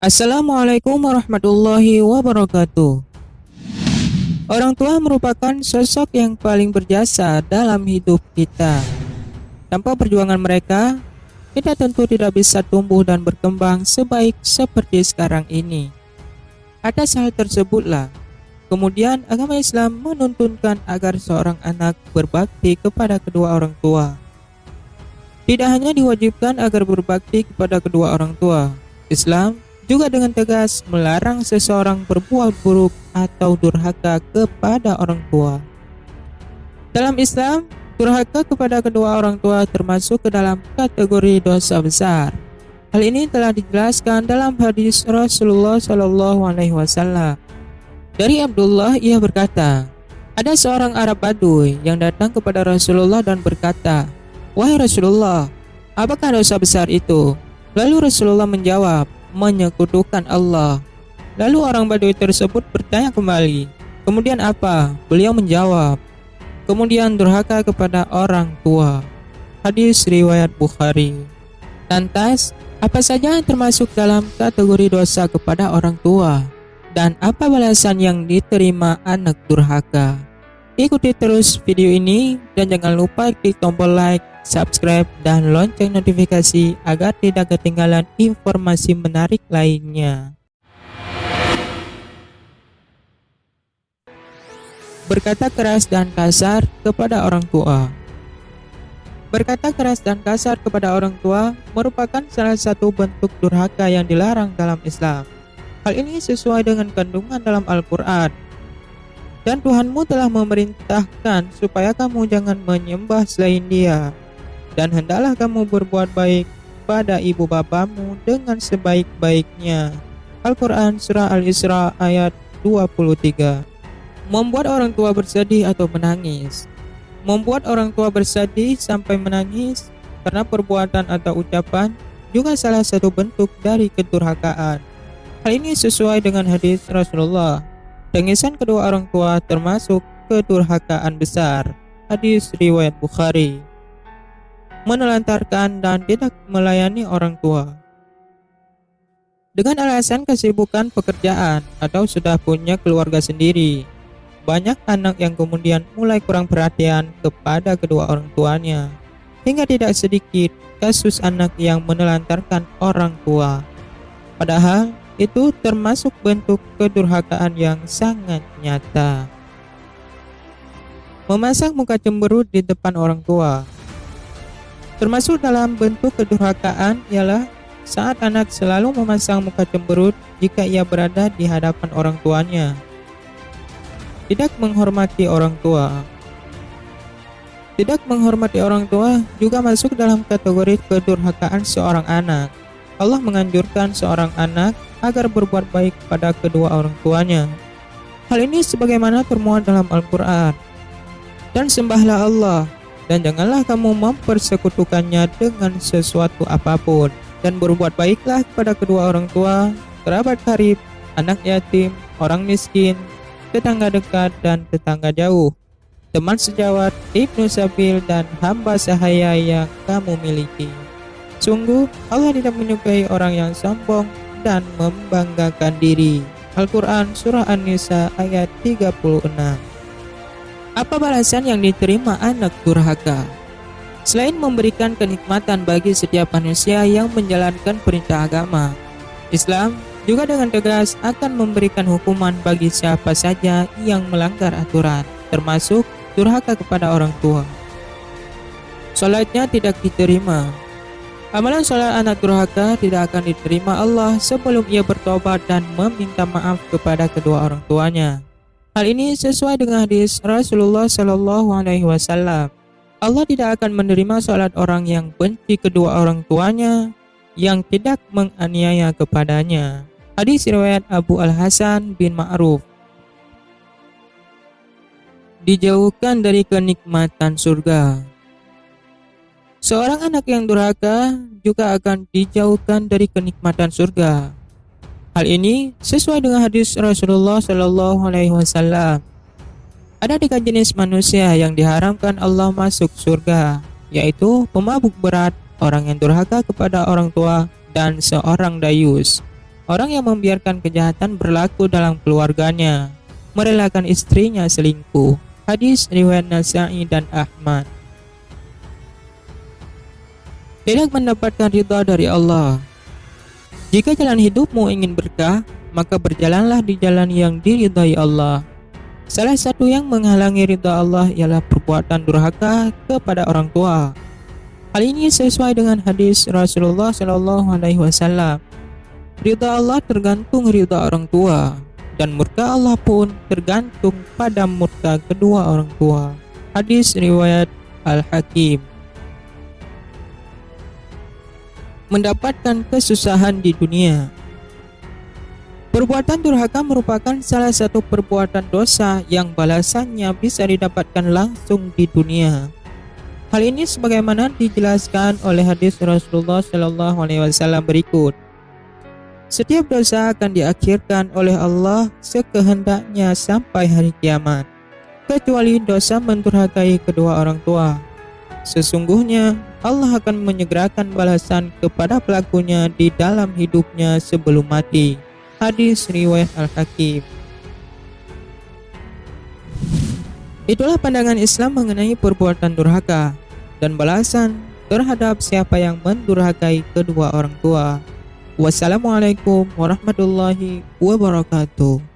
Assalamualaikum warahmatullahi wabarakatuh. Orang tua merupakan sosok yang paling berjasa dalam hidup kita. Tanpa perjuangan mereka, kita tentu tidak bisa tumbuh dan berkembang sebaik seperti sekarang ini. Atas hal tersebutlah, kemudian agama Islam menuntunkan agar seorang anak berbakti kepada kedua orang tua. Tidak hanya diwajibkan agar berbakti kepada kedua orang tua, Islam juga dengan tegas melarang seseorang berbuat buruk atau durhaka kepada orang tua. Dalam Islam, durhaka kepada kedua orang tua termasuk ke dalam kategori dosa besar. Hal ini telah dijelaskan dalam hadis Rasulullah SAW. Dari Abdullah, ia berkata, ada seorang Arab Baduy yang datang kepada Rasulullah dan berkata, "Wahai Rasulullah, apakah dosa besar itu?" Lalu Rasulullah menjawab, "Menyekutukan Allah." Lalu orang Baduy tersebut bertanya kembali, "Kemudian apa?" Beliau menjawab, "Kemudian durhaka kepada orang tua." Hadis riwayat Bukhari. Lantas, apa saja yang termasuk dalam kategori dosa kepada orang tua? Dan apa balasan yang diterima anak durhaka? Ikuti terus video ini dan jangan lupa klik tombol like, subscribe, dan lonceng notifikasi agar tidak ketinggalan informasi menarik lainnya. Berkata keras dan kasar kepada orang tua. Berkata keras dan kasar kepada orang tua merupakan salah satu bentuk durhaka yang dilarang dalam Islam. Hal ini sesuai dengan kandungan dalam Al-Quran. Dan Tuhanmu telah memerintahkan supaya kamu jangan menyembah selain Dia. Dan hendaklah kamu berbuat baik pada ibu bapamu dengan sebaik-baiknya. Al-Quran Surah Al-Isra ayat 23. Membuat orang tua bersedih atau menangis. Membuat orang tua bersedih sampai menangis karena perbuatan atau ucapan juga salah satu bentuk dari kedurhakaan. Hal ini sesuai dengan hadis Rasulullah. Tangisan kedua orang tua termasuk kedurhakaan besar. Hadis riwayat Bukhari. Menelantarkan dan tidak melayani orang tua dengan alasan kesibukan pekerjaan atau sudah punya keluarga sendiri. Banyak anak yang kemudian mulai kurang perhatian kepada kedua orang tuanya, hingga tidak sedikit kasus anak yang menelantarkan orang tua. Padahal itu termasuk bentuk kedurhakaan yang sangat nyata. Memasang muka cemberut di depan orang tua termasuk dalam bentuk kedurhakaan ialah saat anak selalu memasang muka cemberut jika ia berada di hadapan orang tuanya. Tidak menghormati orang tua. Tidak menghormati orang tua juga masuk dalam kategori kedurhakaan seorang anak. Allah menganjurkan seorang anak agar berbuat baik pada kedua orang tuanya. Hal ini sebagaimana termuat dalam Al-Quran. Dan sembahlah Allah, dan janganlah kamu mempersekutukannya dengan sesuatu apapun, dan berbuat baiklah kepada kedua orang tua, kerabat karib, anak yatim, orang miskin, tetangga dekat dan tetangga jauh, teman sejawat, ibnu sabil, dan hamba sahaya yang kamu miliki. Sungguh Allah tidak menyukai orang yang sombong dan membanggakan diri. Al-Quran Surah An-Nisa ayat 36. Apa balasan yang diterima anak durhaka? Selain memberikan kenikmatan bagi setiap manusia yang menjalankan perintah agama, Islam juga dengan tegas akan memberikan hukuman bagi siapa saja yang melanggar aturan, termasuk durhaka kepada orang tua. Salatnya tidak diterima. Amalan salat anak durhaka tidak akan diterima Allah sebelum ia bertobat dan meminta maaf kepada kedua orang tuanya. Hal ini sesuai dengan hadis Rasulullah SAW. Allah tidak akan menerima salat orang yang benci kedua orang tuanya, yang tidak menganiaya kepadanya. Hadis riwayat Abu Al-Hasan bin Ma'ruf. Dijauhkan dari kenikmatan surga. Seorang anak yang durhaka juga akan dijauhkan dari kenikmatan surga. Hal ini sesuai dengan hadis Rasulullah SAW. Ada 3 jenis manusia yang diharamkan Allah masuk surga, yaitu pemabuk berat, orang yang durhaka kepada orang tua, dan seorang dayus. Orang yang membiarkan kejahatan berlaku dalam keluarganya, merelakan istrinya selingkuh. Hadis riwayat Nasa'i dan Ahmad. Tidak mendapatkan ridha dari Allah. Jika jalan hidupmu ingin berkah, maka berjalanlah di jalan yang diridhai Allah. Salah satu yang menghalangi ridha Allah ialah perbuatan durhaka kepada orang tua. Hal ini sesuai dengan hadis Rasulullah Shallallahu Alaihi Wasallam. Ridha Allah tergantung ridha orang tua, dan murka Allah pun tergantung pada murka kedua orang tua. Hadis riwayat Al-Hakim. Mendapatkan kesusahan di dunia. Perbuatan durhaka merupakan salah satu perbuatan dosa yang balasannya bisa didapatkan langsung di dunia. Hal ini sebagaimana dijelaskan oleh hadis Rasulullah Shallallahu Alaihi Wasallam berikut. Setiap dosa akan diakhirkan oleh Allah sekehendaknya sampai hari kiamat, kecuali dosa mendurhakai kedua orang tua. Sesungguhnya Allah akan menyegerakan balasan kepada pelakunya di dalam hidupnya sebelum mati. Hadis riwayat Al-Hakim. Itulah pandangan Islam mengenai perbuatan durhaka dan balasan terhadap siapa yang mendurhakai kedua orang tua. Wassalamualaikum warahmatullahi wabarakatuh.